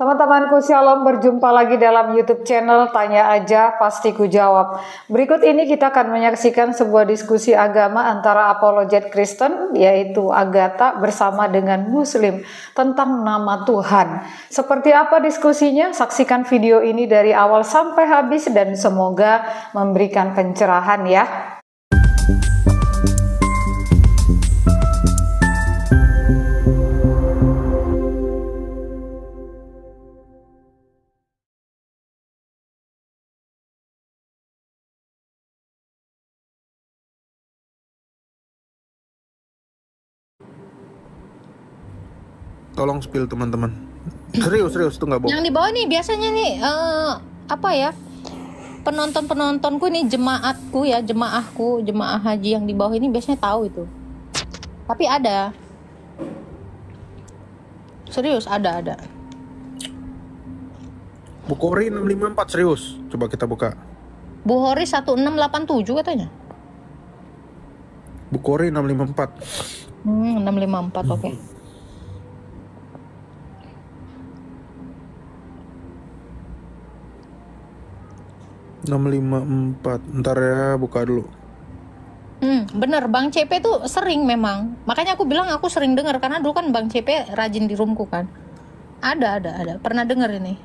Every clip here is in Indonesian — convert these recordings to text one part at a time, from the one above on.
Teman-temanku Shalom, berjumpa lagi dalam YouTube channel Tanya Aja Pasti Ku Jawab. Berikut ini kita akan menyaksikan sebuah diskusi agama antara apologet Kristen yaitu Agatha bersama dengan Muslim tentang nama Tuhan. Seperti apa diskusinya? Saksikan video ini dari awal sampai habis dan semoga memberikan pencerahan ya. Tolong spill teman-teman. Serius tuh nggak bohong. Yang di bawah nih biasanya nih apa ya, penontonku nih, jemaatku ya, jemaah haji yang di bawah ini biasanya tahu itu. Tapi ada, serius ada. Bukhari 654 serius. Coba kita buka. Bukhari 1687 katanya. Bukhari 654. 654 oke. Okay. 654. Ntar ya, buka dulu. Bener, Bang CP tuh sering memang. Makanya aku bilang aku sering dengar karena dulu kan Bang CP rajin di roomku kan. Ada. Pernah dengar ini.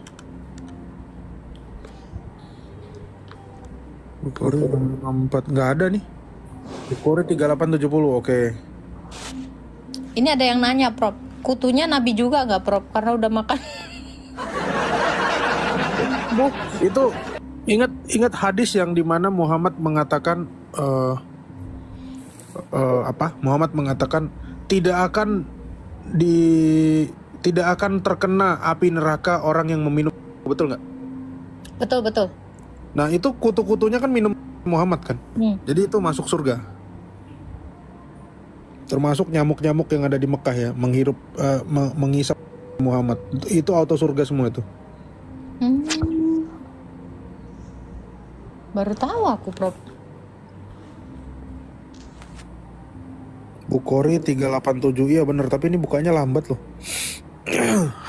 Bukhari 654 nggak ada nih. Bukhari 3870. Oke. Ini ada yang nanya, Prof. Kutunya Nabi juga nggak, Prof? Karena udah makan. Itu ingat hadis yang dimana Muhammad mengatakan Muhammad mengatakan tidak akan terkena api neraka orang yang meminum, betul nggak? Betul. Nah itu kutu-kutunya kan minum Muhammad kan, jadi itu masuk surga. Termasuk nyamuk-nyamuk yang ada di Mekah ya, menghirup mengisap Muhammad, itu auto surga semua itu. Baru tahu aku, Prof. Bukhari 387, iya bener, tapi ini bukanya lambat loh.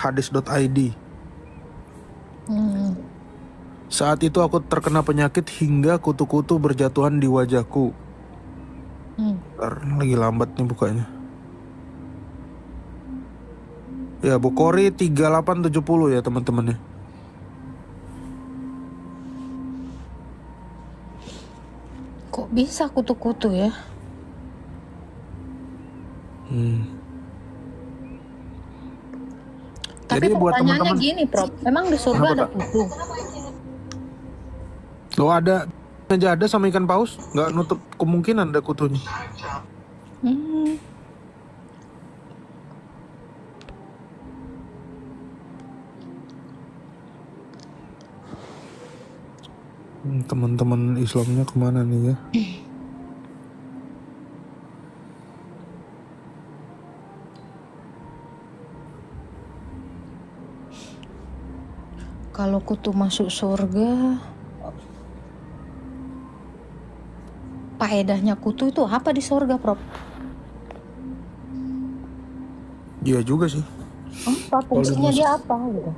Hadis.id. Saat itu aku terkena penyakit hingga kutu-kutu berjatuhan di wajahku. Lagi lambat nih bukanya. Ya, Bukhari 3870 ya teman-teman ya. Kok bisa kutu-kutu ya? Tapi Jadi buat pertanyaannya teman-teman gini, Prof. Memang di surga ada kutu? lo ada aja ada sama ikan paus, nggak nutup kemungkinan ada kutunya. Teman-teman Islamnya kemana nih ya? Kalau kutu masuk surga, faedahnya kutu itu apa di surga, Prof? Iya juga sih. Apa fungsinya dia apa gitu?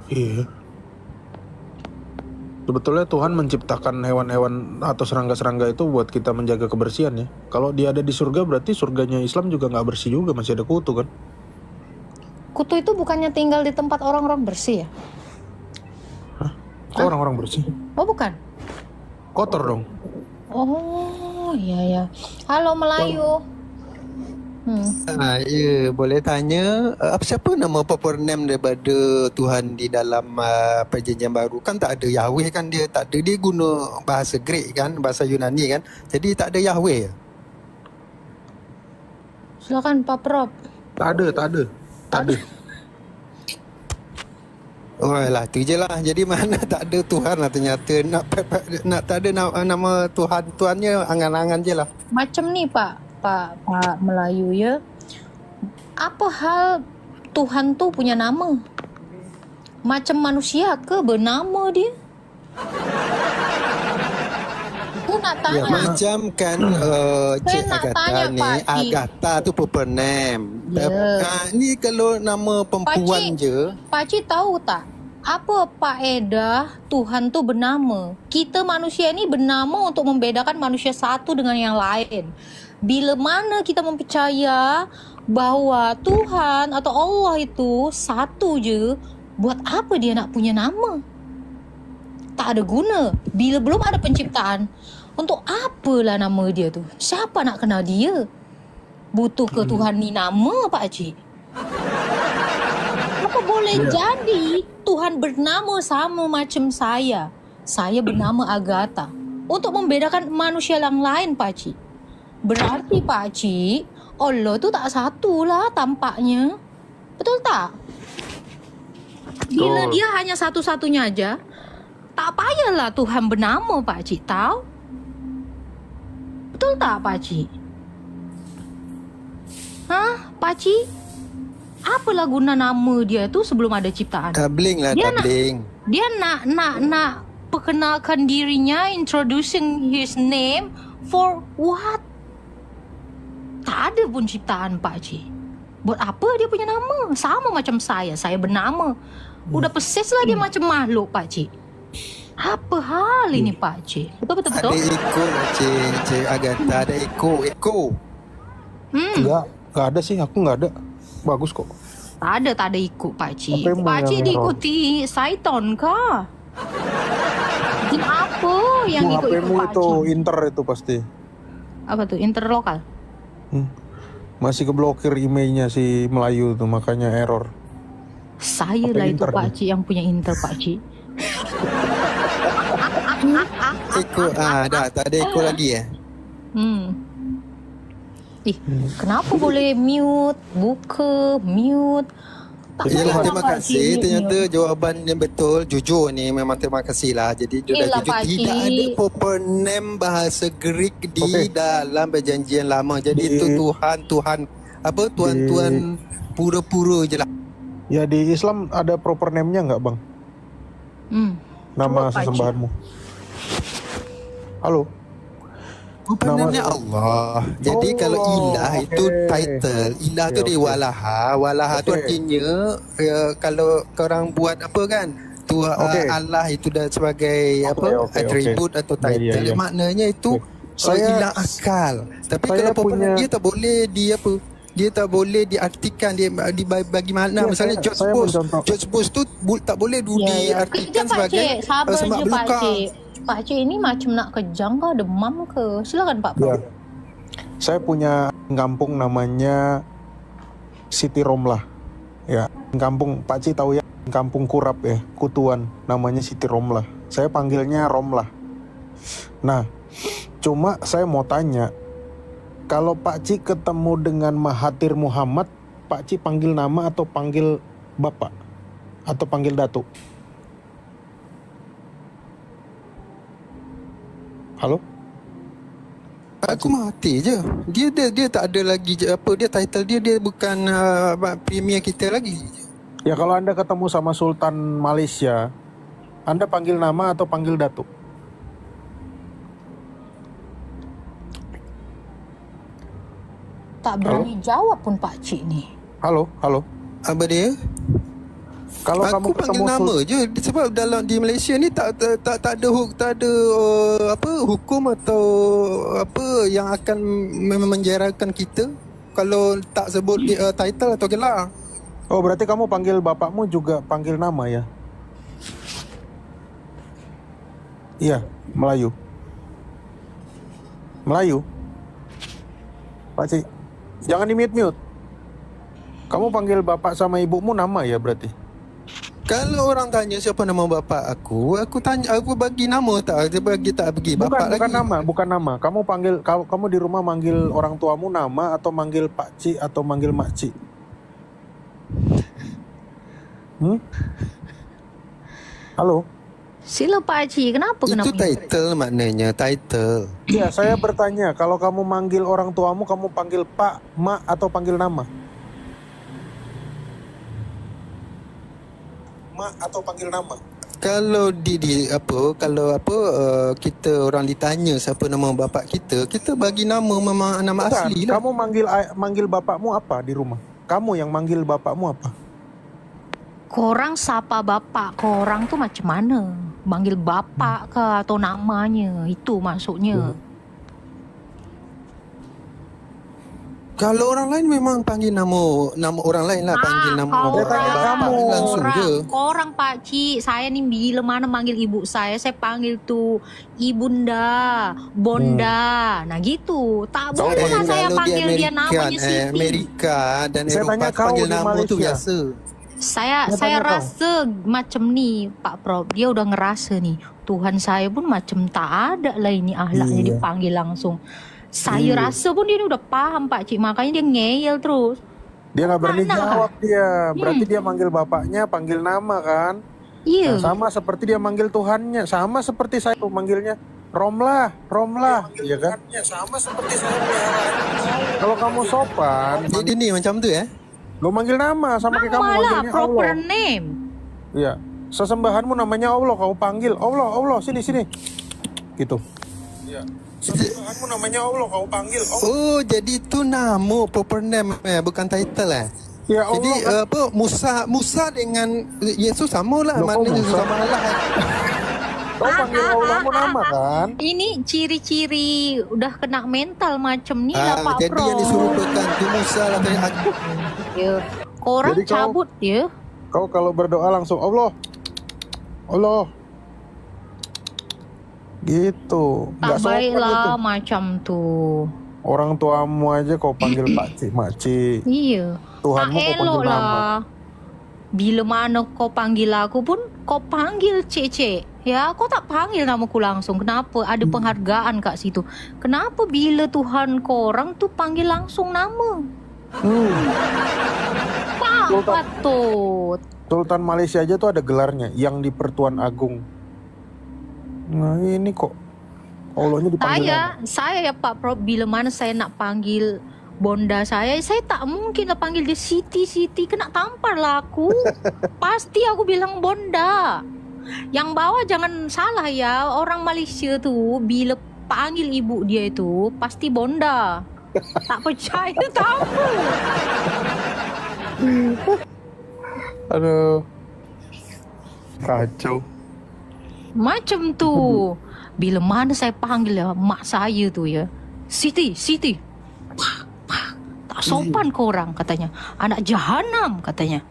Iya. Sebetulnya Tuhan menciptakan hewan-hewan atau serangga-serangga itu buat kita menjaga kebersihan ya. Kalau dia ada di surga berarti surganya Islam juga nggak bersih juga, masih ada kutu kan? Kutu itu bukannya tinggal di tempat orang-orang bersih ya? Hah? Kok orang-orang bersih? Oh bukan? Kotor dong. Oh iya. Halo Melayu. Ya, boleh tanya apa siapa nama proper name daripada Tuhan di dalam perjanjian baru? Kan tak ada Yahweh kan, dia tak ada, dia guna bahasa Greek kan, bahasa Yunani kan. Jadi tak ada Yahweh. Silakan Pak Prof. Tak ada. Oh lah, tu je lah. Jadi mana tak ada Tuhan lah ternyata. Nak tak ada nama Tuhannya angan-angan je lah. Macam ni Pak Melayu ya. Apa hal Tuhan tu punya nama? Macam manusia ke bernama dia? Aku nak Ya, tanya. karena Macam kan Saya Cik nak Agatha tanya, ni, Pak Cik. Agatha tu proper name. Ya. Ni kalau nama perempuan Pakcik, je, Pakcik tahu tak? Apa faedah Tuhan tu bernama? Kita manusia ni bernama untuk membedakan manusia satu dengan yang lain. Bila mana kita mempercaya bahawa Tuhan atau Allah itu satu je, buat apa dia nak punya nama? Tak ada guna. Bila belum ada penciptaan, untuk apalah nama dia tu? Siapa nak kenal dia? Butuh ke Tuhan ni nama, Pakcik? Apa boleh jadi Tuhan bernama sama macam saya? Saya bernama Agatha. Untuk membedakan manusia yang lain, Pakcik. Berarti, Pakcik, Allah tu tak satulah tampaknya. Betul tak? Bila Betul. dia hanya satu-satunya aja, tak payahlah Tuhan bernama, Pakcik, tahu? Betul tak, Pakcik? Hah, Pakcik? Apalah guna nama dia tu sebelum ada ciptaan? tabling lah, Dia nak- tabling. Dia nak perkenalkan dirinya, introducing his name for what? Tak ada pun ciptaan, Pakcik. Buat apa dia punya nama? Sama macam saya bernama. Udah persis lah dia macam makhluk, Pakcik. Apa hal ini, Pakcik? Betul. Ada ekor lah Cik Agatha, ada ekor. Nggak ada sih, aku nggak ada. Bagus kok. Tak ada ikut, Pakcik. HP-mu Pakcik yang diikuti Saiton kah? Jin apa yang Itu ikut HP-mu itu Pakcik? inter itu pasti. Apa tuh? Interlokal? Masih keblokir emailnya si Melayu tuh, makanya error. Saya Apa lah itu, Inter Pakcik, yang punya Inter, Pakcik. Ekor, dah tak ada ekor lagi Kenapa boleh mute, buka, mute? Tak Yelah, payah terima lah, kasih. Pakcik, Ternyata mute. jawapan yang betul, jujur ni memang terima kasih lah. Jadi dia dah Yelah, jujur. Pakcik. Tidak ada proper name bahasa Greek di Okey. dalam perjanjian lama. Jadi Di- itu Tuhan, apa Tuhan pura-pura je lah. Ya, di Islam ada proper name-nya nggak, Bang? Nama Coba, Pakcik. sesembahanmu. Halo. Namanya Allah. Jadi kalau ilah itu okey. title. Ilah tu Okey, dia okey. walaha. Walaha tu Okey. artinya kalau korang buat apa kan? Okey. Allah itu dah sebagai apa okey, atribut okey. atau Ya, ya, title. ya. Maknanya itu Saya- ilah akal. Tapi saya kalau proper punya- dia tak boleh dia tak boleh diartikan dia bagi makna. Ya, Misalnya saya- George saya Bush. mencontoh. George Bush tu tak boleh diartikan Kejap, sebagai Pakcik. Sabar sembah je, belukar. Pakcik. Pakcik ini macam nak kejang ke, demam ke? Silakan, Pak. Ya. Saya punya kampung namanya Siti Romlah. Ya, kampung Pakcik tahu ya, kampung Kurap ya, Kutuan, namanya Siti Romlah. Saya panggilnya Romlah. Nah, cuma saya mau tanya, kalau Pakcik ketemu dengan Mahathir Muhammad, Pakcik panggil nama atau panggil Bapak? Atau panggil Datuk? Halo? Aku mati je. Dia tak ada lagi apa dia title dia bukan premier kita lagi. Ya, kalau Anda ketemu sama Sultan Malaysia, Anda panggil nama atau panggil Datuk? Tak berani jawab pun Pakcik ni. Halo, halo. Apa dia? Kalau kamu Aku panggil ketemu nama je sebab di Malaysia ni tak ada apa hukum atau apa yang akan memenjarakan kita kalau tak sebut title atau gelar. Oh, berarti kamu panggil bapakmu juga panggil nama ya? Iya, Melayu. Melayu. Pakcik, jangan di-mute. Kamu panggil bapak sama ibumu nama ya berarti? Kalau orang tanya siapa nama bapak aku tanya aku bagi nama tak? Dia bagi tak bagi bapak Bukan lagi. nama, bukan nama. Kamu panggil kamu di rumah manggil orang tuamu nama atau manggil pakcik atau manggil makcik? Halo? Sila Pakcik, kenapa Itu title maknanya, title. Ya, saya bertanya, kalau kamu manggil orang tuamu, kamu panggil pak, mak, atau panggil nama? Mak atau panggil nama? Kalau kita orang ditanya siapa nama bapak kita bagi nama memang nama Bukan, asli lah. kamu manggil bapakmu apa di rumah? Kamu yang manggil bapakmu apa? Korang sapa bapak korang tuh macam mana? Manggil bapak ke atau namanya? Itu maksudnya. Kalau orang lain memang panggil nama orang lain lah, panggil nama bapak langsung je. Korang pakcik, saya ni bila mana manggil ibu saya panggil tu ibunda, bonda. Nah gitu. Tak boleh lah saya Kalau di panggil dia namanya Siti. Amerika dan Saya tanya Eropah kau panggil di nama tu Malaysia. biasa. Saya rasa macam ni Pak Prof, dia udah ngerasa ni Tuhan saya pun macam tak ada lah ini akhlaknya dipanggil langsung. Saya rasa pun dia ni udah paham Pak Cik, makanya dia ngeyel terus. Dia nggak berani Mana? jawab dia. Berarti dia manggil bapaknya, panggil nama kan? Iya. Nah, sama seperti dia manggil Tuhannya, sama seperti saya tuh manggilnya Romlah, iya kan? Sama seperti saya pelihara. Kalau kamu sopan, Jadi ni macam tu lo manggil nama sama kayak kamu Nama lah, manggilnya proper Allah. name. Iya. Sesembahanmu namanya Allah, kamu panggil Allah, sini. Gitu. Iya. Sesembahanmu namanya Allah, kamu panggil Allah. Oh, jadi tu nama proper name bukan title Ya Allah. Jadi Musa dengan Yesus sama lah. Loh, kok Maknanya Yesus Musa? sama Allah Kau panggil Allahmu nama kan? Ini ciri-ciri udah kena mental macam ni lah Pak Jadi Prof. yang disuruhkan tu Musa lah tadi aku. Ya. Korang Jadi kau- cabut ya. Kau kalau berdoa langsung Allah. Gitu. Tak Nggak sopan baik lah gitu. macam tu. Orang tuamu aja kau panggil pakcik, makcik. Iya. Tuhanmu Tak kau elok panggil nama. lah. Bila mana kau panggil aku pun kau panggil cek. Ya, kau tak panggil namaku langsung. Kenapa? Ada penghargaan kat situ. Kenapa bila Tuhan korang tu panggil langsung nama? Tak Sultan. patut. Sultan Malaysia aja tuh ada gelarnya, yang di Pertuan Agung. Nah ini kok Allahnya dipanggil nama. Saya ya Pak Prof, bila mana saya nak panggil bonda saya tak mungkin lah panggil dia Siti, kena tampar lah aku. Pasti aku bilang bonda. Yang bawah jangan salah ya, orang Malaysia tu bila panggil ibu dia itu pasti bonda. Tak percaya tahu. Aduh, kacau. Macam tu. Bila mana saya panggil ya mak saya tu ya, Siti. Tak sopan korang katanya. Anak jahanam katanya.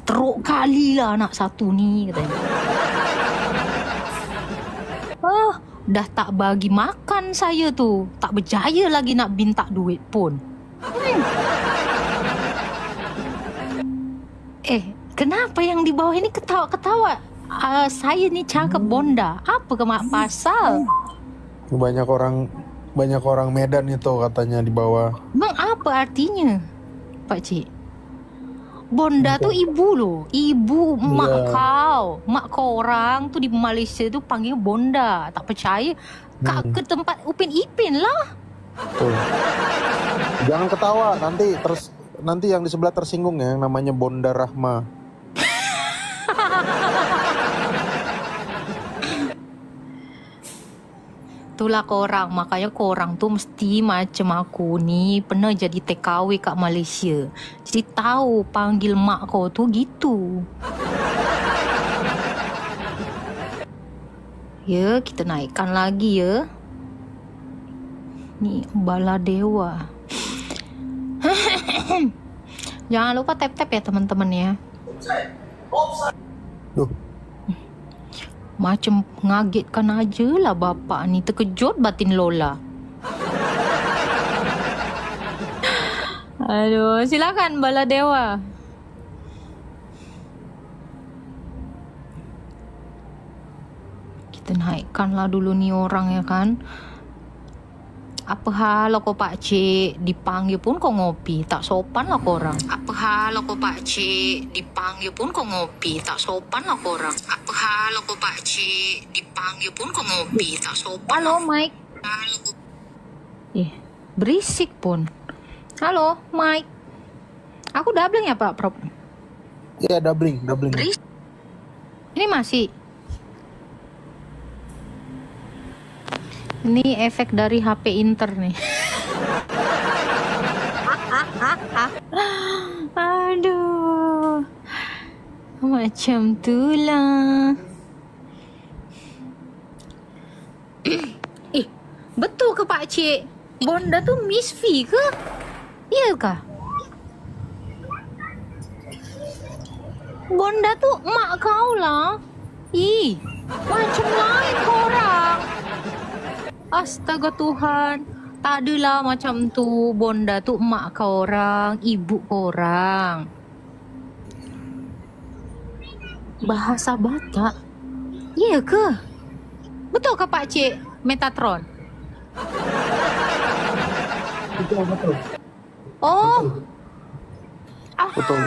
Teruk kali lah anak satu ni katanya. Dah tak bagi makan saya tu. Tak berjaya lagi nak minta duit pun. Kenapa yang di bawah ini ketawa-ketawa? Saya ni cakap bonda. Apa ke mak pasal? Banyak orang Medan itu katanya di bawah. Bang, apa artinya? Pak Cik. Bonda tu ibu loh. Ibu mak kau. Mak kau orang tu di Malaysia tu panggil bonda. Tak percaya? Kak ke tempat Upin Ipin lah. Tuh. Jangan ketawa, nanti yang di sebelah tersinggung ya, yang namanya Bonda Rahma. Itulah korang. Makanya korang tu mesti macam aku ni pernah jadi TKW kat Malaysia. Jadi tahu panggil mak kau tu gitu. Ya, kita naikkan lagi ya. Ni bala dewa. Jangan lupa tap-tap ya teman-teman ya. Duh, Macam ngagetkan aja lah bapak ni. Terkejut batin Lola. Aduh, silakan bala dewa. Kita naikkanlah dulu ni orang ya kan. Apa hal kau pakcik dipanggil pun kau ngopi. Tak sopan lah korang. Apa hal kau pakcik dipanggil pun kau ngopi. Tak sopan lah korang. Apa hal kau pakcik dipanggil pun kau ngopi. Tak sopan. Halo Mike. Berisik pun. Halo Mike. Aku doubling ya Pak Prof? ya doubling. Ini masih. Ini efek dari HP Inter nih. Aduh. Macam tulah. Betul ke Pak Cik? Bonda tuh Miss V ke? Iya kah? Bonda tuh emak kau lah. Ih, macam lain korang. Astaga Tuhan, tak adalah macam tu. Bonda tu emak korang, ibu korang. Bahasa Batak? Iya ke? Betul ke Pak Cik Metatron? Betul. Oh. Betul.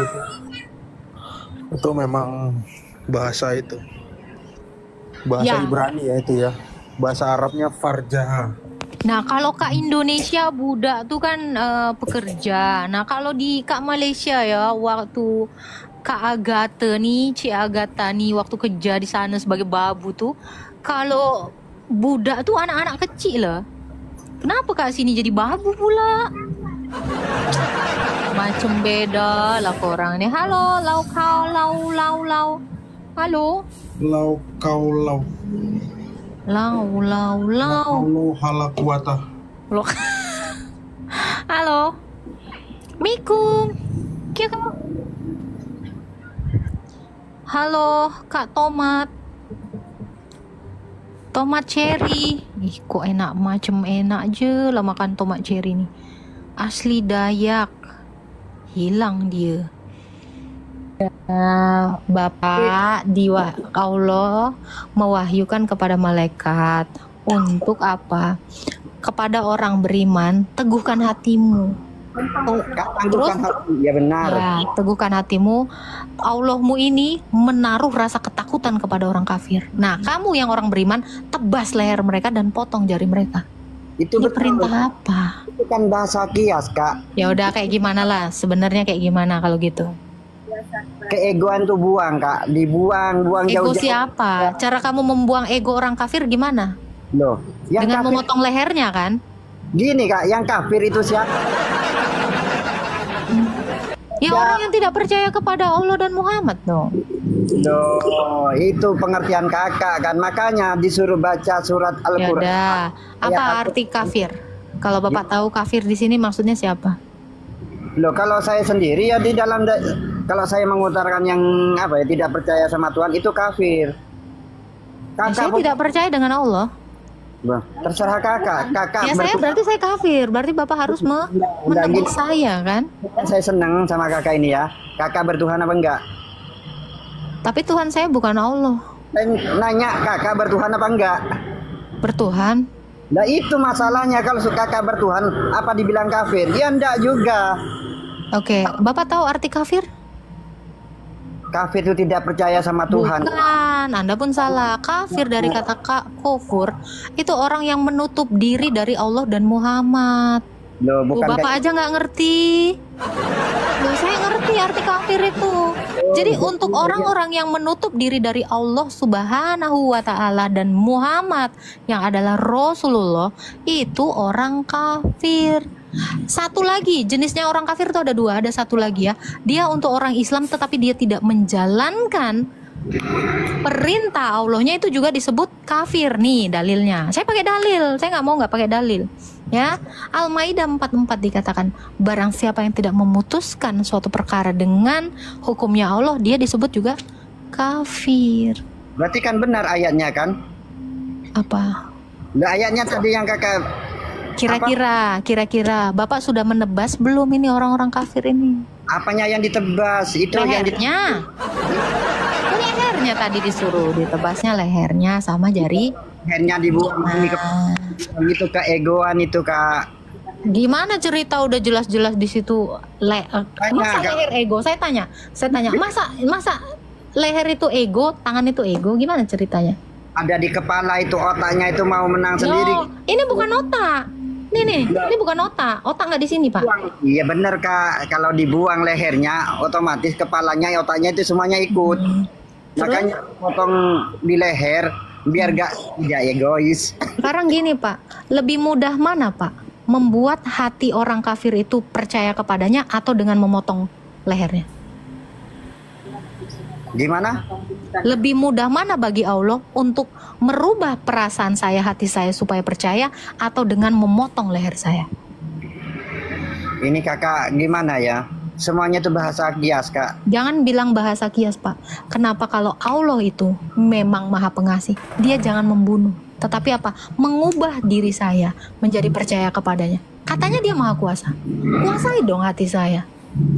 Itu memang bahasa itu. Bahasa Ya. Ibrani ya itu ya. Bahasa Arabnya farjaha. Nah kalau Kak Indonesia budak tuh kan pekerja. Nah kalau di Kak Malaysia ya, waktu Kak Agatha nih, Cik Agatha nih waktu kerja di sana sebagai babu tuh, kalau budak tuh anak-anak kecil lah. Kenapa Kak sini jadi babu pula? Macam beda lah korang ni. Halo, lau kau, lau. Halo. Lau kau lau. Lau. Lau hala kuwata. Loh. Halo. Mikum. Kia kamu? Halo, Kak Tomat. Tomat cherry. Ih, kok enak macam enak je lah makan tomat cherry ni. Asli Dayak. Hilang dia. Bapak Allah mewahyukan kepada malaikat untuk apa? Kepada orang beriman, teguhkan hatimu. Tangguhkan hati, ya benar. Ya, teguhkan hatimu. Allahmu ini menaruh rasa ketakutan kepada orang kafir. Nah, kamu yang orang beriman, tebas leher mereka dan potong jari mereka. Itu Ini betul. perintah apa? Itu kan bahasa kias, Kak. Ya udah kayak gimana lah. Sebenarnya kayak gimana kalau gitu? Keegoan tuh buang, Kak. Buang Ego jauh-jauh. siapa? Cara kamu membuang ego orang kafir gimana? Loh, yang Dengan kafir memotong lehernya kan? gini, Kak, yang kafir itu siapa? Ya orang yang tidak percaya kepada Allah dan Muhammad dong. Loh, itu pengertian Kakak kan. Makanya disuruh baca surat Ya Al-Qur'an. udah. Apa Ya, arti kafir? Kalau Bapak tahu kafir di sini maksudnya siapa? Loh, kalau saya sendiri ya di dalam kalau saya mengutarakan yang apa ya tidak percaya sama Tuhan itu kafir. Ya, saya tidak percaya dengan Allah. Bah, terserah Kakak. Kakak Ya saya berarti saya kafir. Berarti Bapak harus menebak saya kan? Saya senang sama Kakak ini ya. Kakak bertuhan apa enggak? Tapi Tuhan saya bukan Allah. Saya nanya Kakak bertuhan apa enggak? Bertuhan. Nah itu masalahnya kalau Kakak bertuhan apa dibilang kafir? Ya enggak juga. Oke, Bapak tahu arti kafir? Kafir itu tidak percaya sama Tuhan. Bukan, Anda pun salah. Kafir dari kata kufur itu orang yang menutup diri dari Allah dan Muhammad. Loh, Tuh, bukan Bapak aja nggak ngerti. Loh, saya ngerti arti kafir itu. Jadi untuk orang-orang yang menutup diri dari Allah Subhanahu wa Ta'ala dan Muhammad yang adalah Rasulullah, itu orang kafir. Satu lagi, jenisnya orang kafir itu ada dua. Ada satu lagi ya, dia untuk orang Islam tetapi dia tidak menjalankan perintah Allahnya, itu juga disebut kafir. Nih dalilnya, saya pakai dalil, saya nggak pakai dalil ya. Al-Maidah 44 dikatakan, barang siapa yang tidak memutuskan suatu perkara dengan hukumnya Allah, dia disebut juga kafir. Berarti kan benar ayatnya kan? Apa? Nah, ayatnya tadi yang Kakak Kira-kira Bapak sudah menebas belum ini orang-orang kafir ini? apanya yang ditebas? Itu yang Lehernya. Lehernya tadi disuruh ditebasnya, lehernya sama jari. lehernya dibuang gitu keegoan itu, Kak. Gimana cerita udah jelas-jelas di situ masa leher ego? Saya tanya, masa leher itu ego, tangan itu ego? Gimana ceritanya? Ada di kepala itu, otaknya itu mau menang sendiri. Loh, ini bukan otak. Nih, ini bukan otak. Otak nggak di sini, Pak. Iya benar, Kak. Kalau dibuang lehernya, otomatis kepalanya, otaknya itu semuanya ikut. Makanya potong di leher biar tidak egois. Sekarang gini Pak, lebih mudah mana Pak? Membuat hati orang kafir itu percaya kepadanya atau dengan memotong lehernya? Gimana? Lebih mudah mana bagi Allah untuk merubah perasaan saya, hati saya supaya percaya atau dengan memotong leher saya? Ini kakak gimana ya? Semuanya itu bahasa kias kak. Jangan bilang bahasa kias Pak. Kenapa kalau Allah itu memang maha pengasih, dia jangan membunuh. Tetapi apa? Mengubah diri saya menjadi percaya kepadanya. Katanya dia maha kuasa. Kuasai dong hati saya.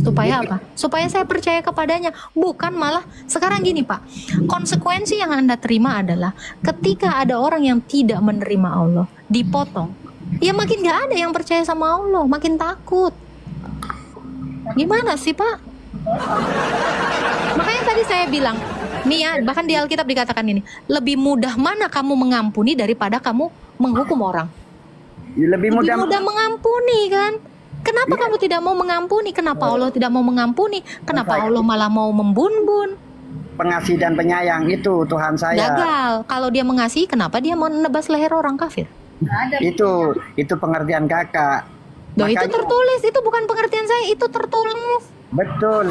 Supaya apa? Supaya saya percaya kepadanya. Bukan malah sekarang gini Pak. Konsekuensi yang Anda terima adalah ketika ada orang yang tidak menerima Allah, dipotong. Ya makin gak ada yang percaya sama Allah, makin takut. Gimana sih Pak? Makanya tadi saya bilang, nih ya, bahkan di Alkitab dikatakan ini, lebih mudah mana kamu mengampuni daripada kamu menghukum orang? Lebih mudah mengampuni kan? Kenapa kamu tidak mau mengampuni? Kenapa Allah tidak mau mengampuni? Kenapa Allah malah mau membun-bun? Pengasih dan penyayang itu Tuhan saya. Gagal. Kalau dia mengasihi, kenapa dia mau nebas leher orang kafir? Itu pengertian kakak. Loh, itu tertulis, itu bukan pengertian saya, itu tertulis. Betul.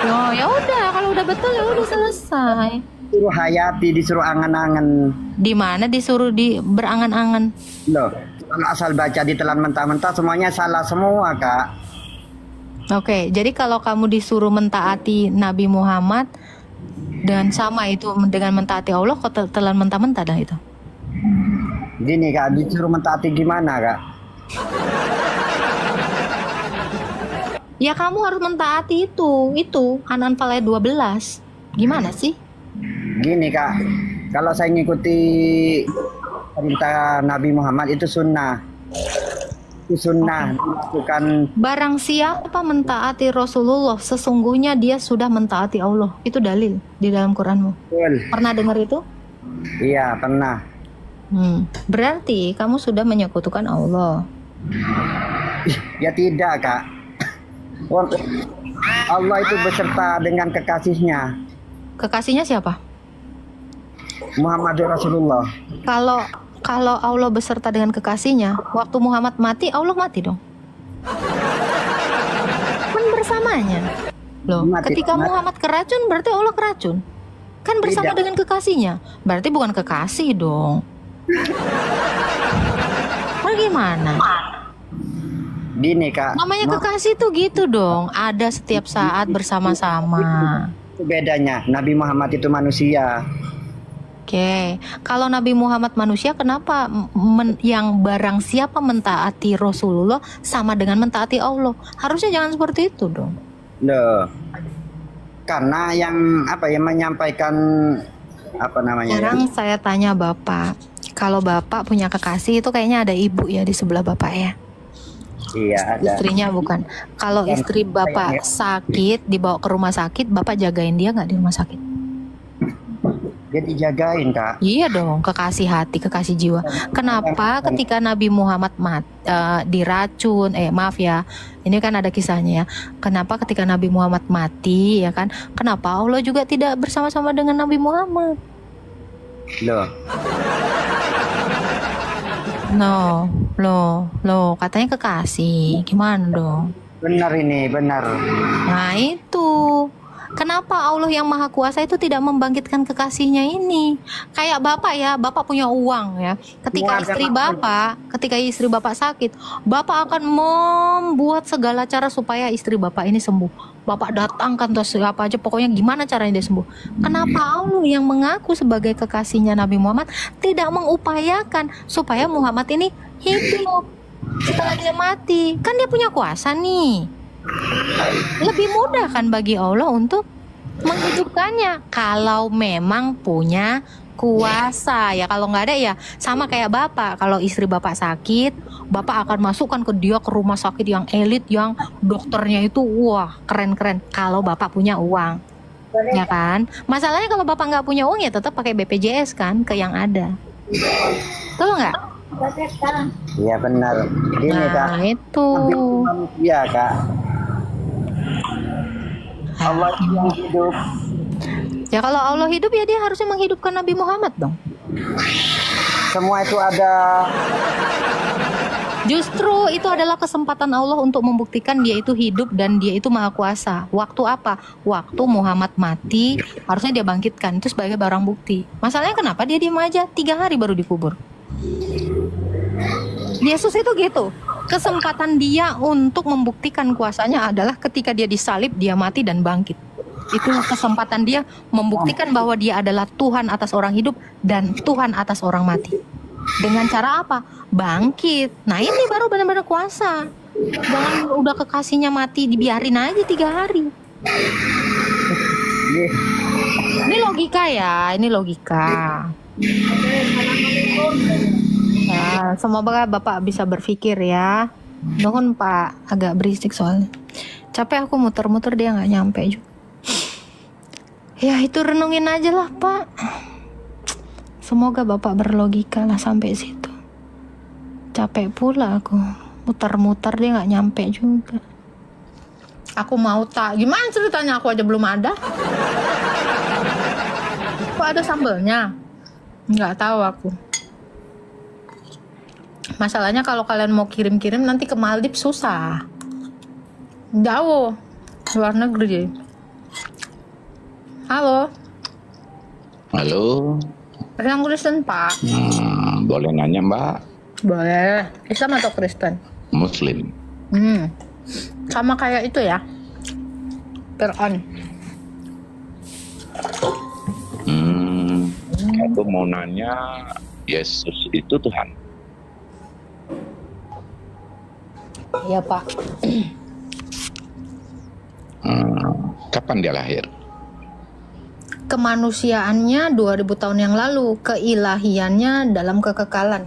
Loh, ya udah, kalau udah betul ya udah selesai. Disuruh hayati, disuruh angan-angan. Di mana disuruh berangan-angan? Loh, kalau asal baca ditelan mentah-mentah semuanya salah semua kak. Oke, jadi kalau kamu disuruh mentaati Nabi Muhammad dan sama itu dengan mentaati Allah, kok telan mentah-mentah dah itu? Gini kak, disuruh mentaati gimana kak? Ya kamu harus mentaati itu An-Anfal ayat 12. Gimana sih? Gini kak, kalau saya ngikuti perintah Nabi Muhammad itu sunnah. Itu sunnah dilakukan. Barang siapa mentaati Rasulullah, sesungguhnya dia sudah mentaati Allah. Itu dalil di dalam Quranmu. Betul. Pernah dengar itu? Iya pernah. Berarti kamu sudah menyekutukan Allah. Ya tidak kak. Allah itu beserta dengan kekasihnya. Kekasihnya siapa? Muhammad Rasulullah. Kalau Allah beserta dengan kekasihnya, waktu Muhammad mati, Allah mati dong. Kan bersamanya. Loh, ketika Muhammad keracun, berarti Allah keracun. Kan bersama dengan kekasihnya. Berarti bukan kekasih dong. Bagaimana? Gini kak, namanya kekasih tuh gitu dong, ada setiap saat bersama-sama. Itu bedanya, Nabi Muhammad itu manusia. Oke, kalau Nabi Muhammad manusia, kenapa yang barang siapa mentaati Rasulullah sama dengan mentaati Allah? Harusnya jangan seperti itu dong. Loh, karena yang menyampaikan Sekarang saya tanya Bapak, kalau Bapak punya kekasih itu kayaknya ada ibu ya di sebelah Bapak ya? Iya ada. Istrinya bukan. Kalau istri Bapak sakit, dibawa ke rumah sakit, Bapak jagain dia nggak di rumah sakit? Dia dijagain kak. Iya dong, kekasih hati, kekasih jiwa. Kenapa ketika Nabi Muhammad diracun, maaf ya, ini kan ada kisahnya ya. Kenapa ketika Nabi Muhammad mati, ya kan? Kenapa Allah juga tidak bersama-sama dengan Nabi Muhammad? Loh, katanya kekasih, gimana dong? Benar ini, benar. Nah itu. Kenapa Allah yang maha kuasa itu tidak membangkitkan kekasihnya ini? Kayak Bapak ya, Bapak punya uang ya. Ketika istri Bapak sakit, Bapak akan membuat segala cara supaya istri Bapak ini sembuh. Bapak datangkan atau siapa aja, pokoknya gimana caranya dia sembuh. Kenapa Allah yang mengaku sebagai kekasihnya Nabi Muhammad tidak mengupayakan supaya Muhammad ini hidup setelah dia mati? Kan dia punya kuasa nih. Lebih mudah kan bagi Allah untuk menghidupkannya kalau memang punya kuasa ya. Kalau nggak ada ya sama kayak Bapak, kalau istri Bapak sakit, Bapak akan masukkan ke dia ke rumah sakit yang elit, yang dokternya itu wah keren-keren kalau Bapak punya uang, ya kan? Masalahnya kalau Bapak nggak punya uang ya tetap pakai BPJS kan ke yang ada, betul nggak? Iya benar. Ini kak, itu ya kak, Allah yang hidup. Ya kalau Allah hidup ya dia harusnya menghidupkan Nabi Muhammad dong. Semua itu ada. Justru itu adalah kesempatan Allah untuk membuktikan dia itu hidup dan dia itu maha kuasa. Waktu apa? Waktu Muhammad mati, harusnya dia bangkitkan. Itu sebagai barang bukti. Masalahnya kenapa dia diam aja 3 hari baru dikubur? Yesus itu gitu. Kesempatan dia untuk membuktikan kuasanya adalah ketika dia disalib, dia mati dan bangkit. Itu kesempatan dia membuktikan bahwa dia adalah Tuhan atas orang hidup dan Tuhan atas orang mati. Dengan cara apa? Bangkit. Nah ini baru benar-benar kuasa. Jangan udah kekasihnya mati dibiarin aja 3 hari. Ini logika ya, ini logika. Nah, semoga Bapak bisa berpikir ya. Dohon Pak, agak berisik soalnya. Capek aku muter-muter dia nggak nyampe juga. Ya itu renungin aja lah Pak. Semoga Bapak berlogika lah sampai situ. Capek pula aku muter-muter dia nggak nyampe juga. Aku mau gimana ceritanya, aku aja belum ada. Kok ada sambelnya? Nggak tahu aku. Masalahnya kalau kalian mau kirim-kirim nanti ke Maldives susah. Jauh, luar negeri. Halo. Halo. Yang Kristen Pak. Boleh nanya Mbak? Boleh. Islam atau Kristen? Muslim. Sama kayak itu ya. Quran. Aku mau nanya, Yesus itu Tuhan? Iya Pak. Kapan dia lahir? Kemanusiaannya 2000 tahun yang lalu, keilahiannya dalam kekekalan.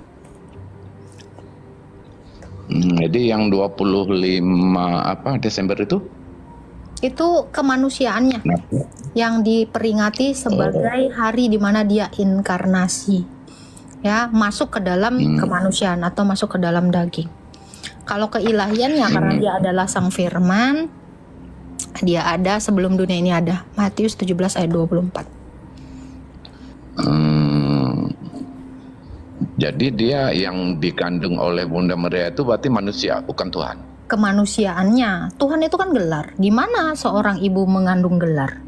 Jadi yang 25 Desember itu? Itu kemanusiaannya. Yang diperingati sebagai hari di mana dia inkarnasi. Ya, masuk ke dalam kemanusiaan atau masuk ke dalam daging. Kalau keilahiannya karena dia adalah Sang Firman, dia ada sebelum dunia ini ada. Matius 17 ayat 24. Jadi dia yang dikandung oleh Bunda Maria itu berarti manusia, bukan Tuhan? Kemanusiaannya. Tuhan itu kan gelar. Gimana seorang ibu mengandung gelar?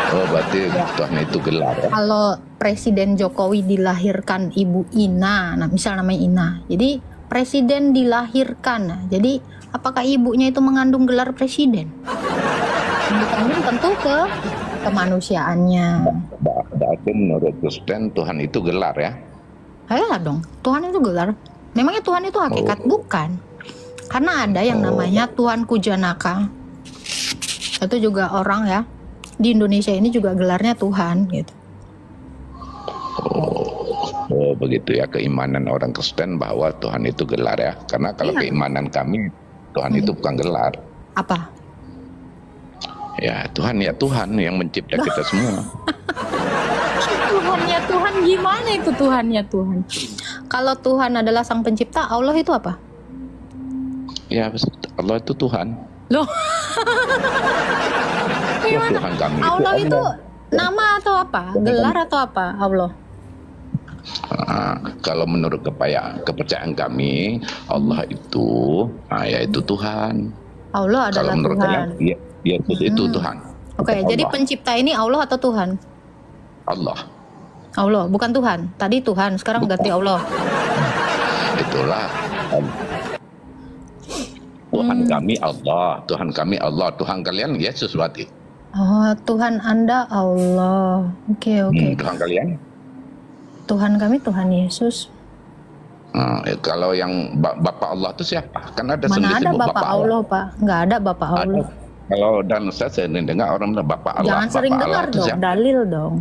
Oh, berarti Tuhan itu gelar ya? Kalau Presiden Jokowi dilahirkan Ibu Ina, nah misal namanya Ina. Jadi presiden dilahirkan. Nah, jadi apakah ibunya itu mengandung gelar presiden? Dikandung tentu ke kemanusiaannya. Berarti menurut Kristen Tuhan itu gelar ya? Ayolah dong, Tuhan itu gelar. Memangnya Tuhan itu hakikat? Bukan. Karena ada yang namanya Tuanku Janaka. Itu juga orang ya. Di Indonesia ini juga gelarnya Tuhan gitu. Oh begitu ya, keimanan orang Kristen bahwa Tuhan itu gelar ya. Karena kalau keimanan kami, Tuhan itu bukan gelar. Apa? Ya Tuhan yang mencipta kita semua. Tuhannya Tuhan, gimana itu Tuhannya Tuhan? Kalau Tuhan adalah Sang Pencipta, Allah itu apa? Ya Allah itu Tuhan. Loh. Gimana? Tuhan kami Allah itu itu nama atau apa? Gelar atau apa? Allah. Kalau menurut kepercayaan kami, Allah itu yaitu Tuhan. Allah adalah kalau menurut Tuhan. Yesus itu Tuhan. Oke, jadi pencipta ini Allah atau Tuhan? Allah. Allah, bukan Tuhan. Tadi Tuhan, sekarang ganti Allah. Itulah. Tuhan kami Allah, Tuhan kami Allah, Tuhan kalian Yesus berarti. Oh, Tuhan Anda Allah. Oke. Tuhan kalian? Tuhan kami Tuhan Yesus. Kalau yang Bapak Allah itu siapa? Kan ada Mana ada Bapak Allah, Pak? Nggak ada Bapak Allah. Kalau dan saya sering dengar orang bilang Bapak Allah. Jangan sering dengar dong, dalil dong.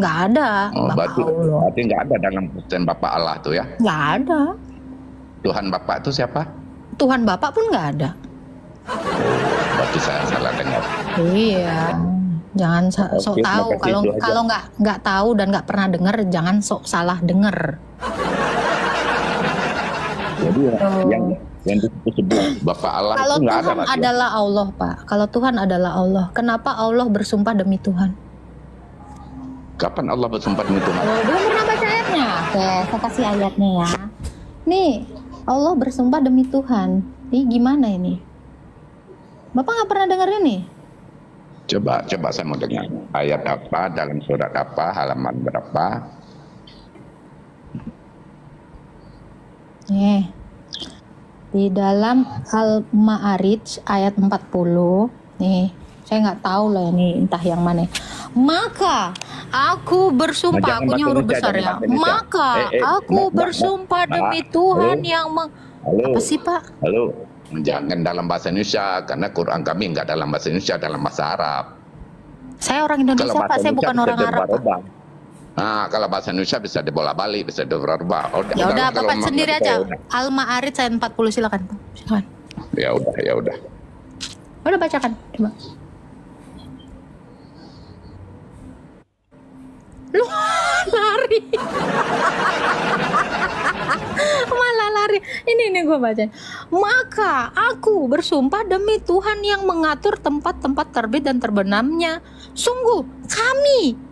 Nggak ada Bapak Allah. Berarti nggak ada dalam Kristen Bapak Allah tuh ya? Nggak ada. Tuhan Bapak itu siapa? Tuhan Bapak pun nggak ada. Berarti saya salah dengar. Iya. Jangan sok tahu. Kalau nggak tahu dan nggak pernah dengar, jangan sok salah dengar. Jadi yang disebut Bapak Allah kalau itu nggak ada. Kalau Tuhan adalah Allah, Pak. Kalau Tuhan adalah Allah, kenapa Allah bersumpah demi Tuhan? Kapan Allah bersumpah demi Tuhan? Oh, belum pernah baca ayatnya. Oke, saya kasih ayatnya ya. Nih, Allah bersumpah demi Tuhan. Ini gimana ini? Bapak nggak pernah dengar ini? Coba saya mau dengar. Ayat apa, dalam surat apa, halaman berapa? Di dalam Al-Ma'arij ayat 40. Nih, saya nggak tahu lah ini entah yang mana. Maka aku bersumpah, akunya huruf besar ya. Maka aku bersumpah demi Tuhan yang apa sih Pak? Halo, jangan dalam bahasa Indonesia karena Quran kami nggak dalam bahasa Indonesia, dalam bahasa Arab. Saya orang Indonesia Pak, saya bukan orang Arab Pak. Nah, kalau bahasa Indonesia bisa dibolak-balik, bisa diubah-ubah. Ya udah, Bapak sendiri aja. Al-Ma'arij ayat 40 silakan, Pak. Silakan. Ya udah. Udah bacakan, coba. Lu lari. Malah lari. Ini gue bacain. Maka aku bersumpah demi Tuhan yang mengatur tempat-tempat terbit dan terbenamnya. Sungguh kami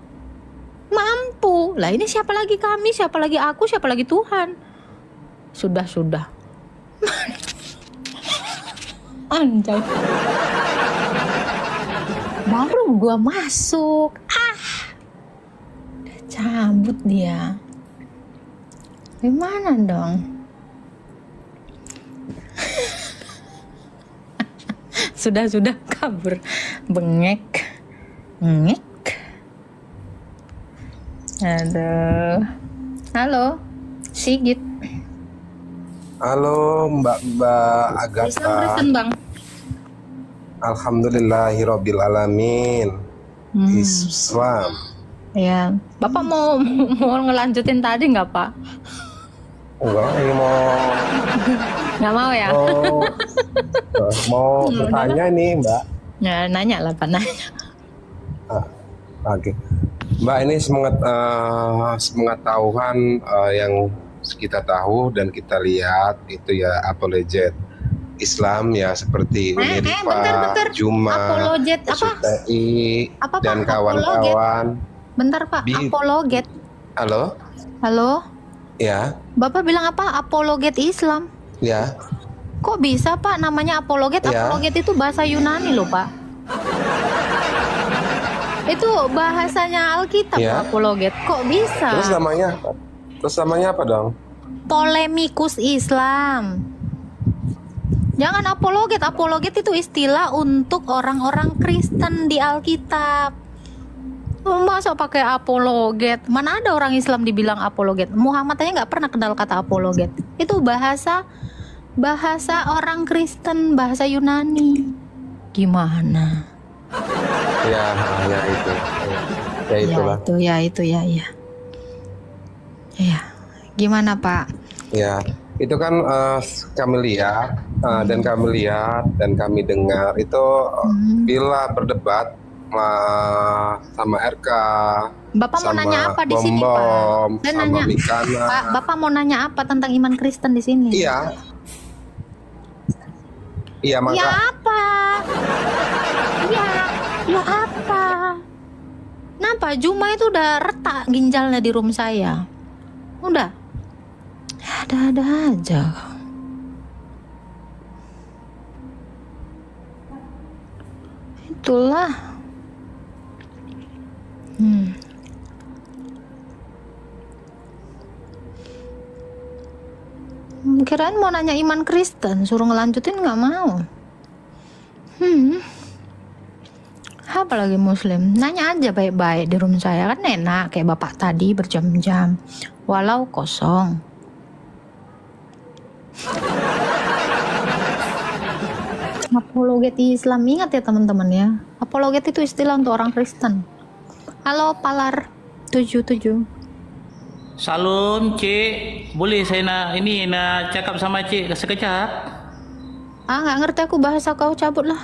mampu. Lah ini siapa lagi kami, siapa lagi aku, siapa lagi Tuhan? Sudah. Anjay. Baru gua masuk. Udah cabut dia. Gimana dong? Sudah kabur. Bengek. Aduh. Halo, Sigit. Halo Mbak Agatha. Islam Kristen Bang. Alhamdulillahirabbil alamin. Islam. Ya, Bapak mau ngelanjutin tadi nggak Pak? Enggak, ini Nggak mau ya? mau bertanya nih Mbak. Ya, nanya lah Pak, nanya. Oke. Mbak, ini sepengetahuan yang kita tahu dan kita lihat itu ya apologet Islam ya seperti Unirfa, Juma, SUTI dan kawan-kawan. Bentar Pak, apologet. Halo? Ya. Bapak bilang apa? Apologet Islam? Ya. Kok bisa Pak namanya apologet? Ya. Apologet itu bahasa Yunani loh Pak. Itu bahasanya Alkitab Ya. apologet. Kok bisa? Terus namanya apa dong? Polemikus Islam. Jangan apologet. Apologet itu istilah untuk orang-orang Kristen di Alkitab. Masa pakai apologet? Mana ada orang Islam dibilang apologet? Muhammad aja nggak pernah kenal kata apologet. Itu bahasa orang Kristen, bahasa Yunani. Gimana? Ya itu. Ya itulah. Ya. Ya. Gimana Pak? Ya, itu kan kami lihat dan kami dengar itu bila berdebat sama RK, Bapak mau sama nanya apa di sini Pak? Saya sama nanya. Mikana. Pak, Bapak mau nanya apa tentang iman Kristen di sini? Iya, maka. Ya apa? Ya apa? Kenapa? Juma itu udah retak ginjalnya di room saya. Udah. Ada-ada aja. Itulah. Kirain mau nanya iman Kristen, suruh ngelanjutin nggak mau. Apalagi Muslim, nanya aja baik-baik di room saya kan enak kayak Bapak tadi berjam-jam, walau kosong. Apologet Islam, ingat ya teman-teman ya. Apologet itu istilah untuk orang Kristen. Halo Palar 77. Salam Cik, boleh saya nak cakap sama Cik sekejap? Nggak ngerti aku bahasa kau, cabut lah.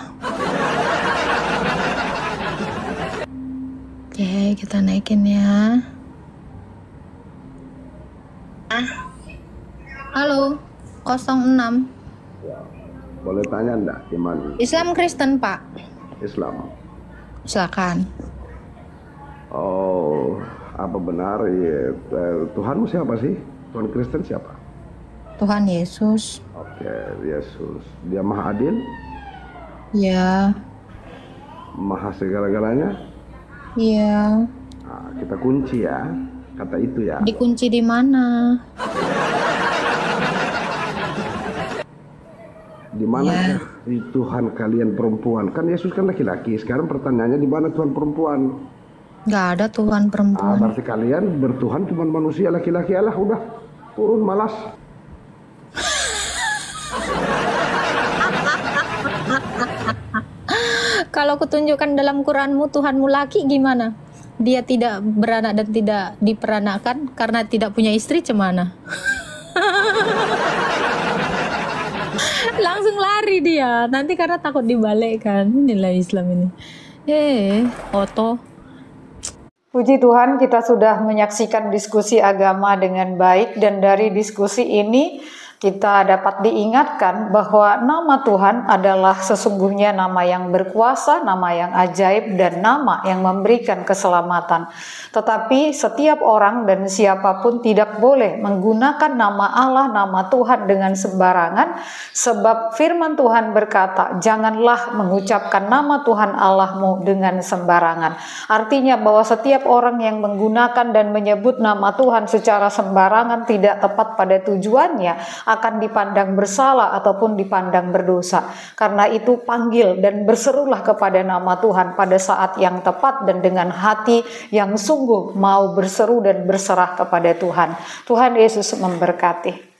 Oke, kita naikin ya. Halo 06. Boleh tanya enggak iman Islam Kristen Pak? Islam? Silakan. Oh, apa benar Tuhanmu siapa sih? Tuhan Kristen siapa? Tuhan Yesus. Oke, Yesus. Dia maha adil, Ya, maha segala-galanya. ya. Nah, kita kunci ya, kata itu ya. Dikunci di mana? Di mana Tuhan kalian perempuan? Kan Yesus kan laki-laki. Sekarang pertanyaannya di mana Tuhan perempuan? Gak ada Tuhan perempuan. Berarti kalian bertuhan cuma manusia laki-laki. Alah udah turun malas. Kalau kutunjukkan dalam Quranmu Tuhanmu laki gimana? Dia tidak beranak dan tidak diperanakkan karena tidak punya istri, cemana? Langsung lari dia. Nanti karena takut dibalikkan. Inilah Islam ini. Oto. Puji Tuhan, kita sudah menyaksikan diskusi agama dengan baik, dan dari diskusi ini kita dapat diingatkan bahwa nama Tuhan adalah sesungguhnya nama yang berkuasa, nama yang ajaib, dan nama yang memberikan keselamatan. Tetapi setiap orang dan siapapun tidak boleh menggunakan nama Allah, nama Tuhan dengan sembarangan, sebab firman Tuhan berkata, janganlah mengucapkan nama Tuhan Allahmu dengan sembarangan. Artinya bahwa setiap orang yang menggunakan dan menyebut nama Tuhan secara sembarangan, tidak tepat pada tujuannya, akan dipandang bersalah ataupun dipandang berdosa. Karena itu panggil dan berserulah kepada nama Tuhan pada saat yang tepat dan dengan hati yang sungguh mau berseru dan berserah kepada Tuhan. Tuhan Yesus memberkati.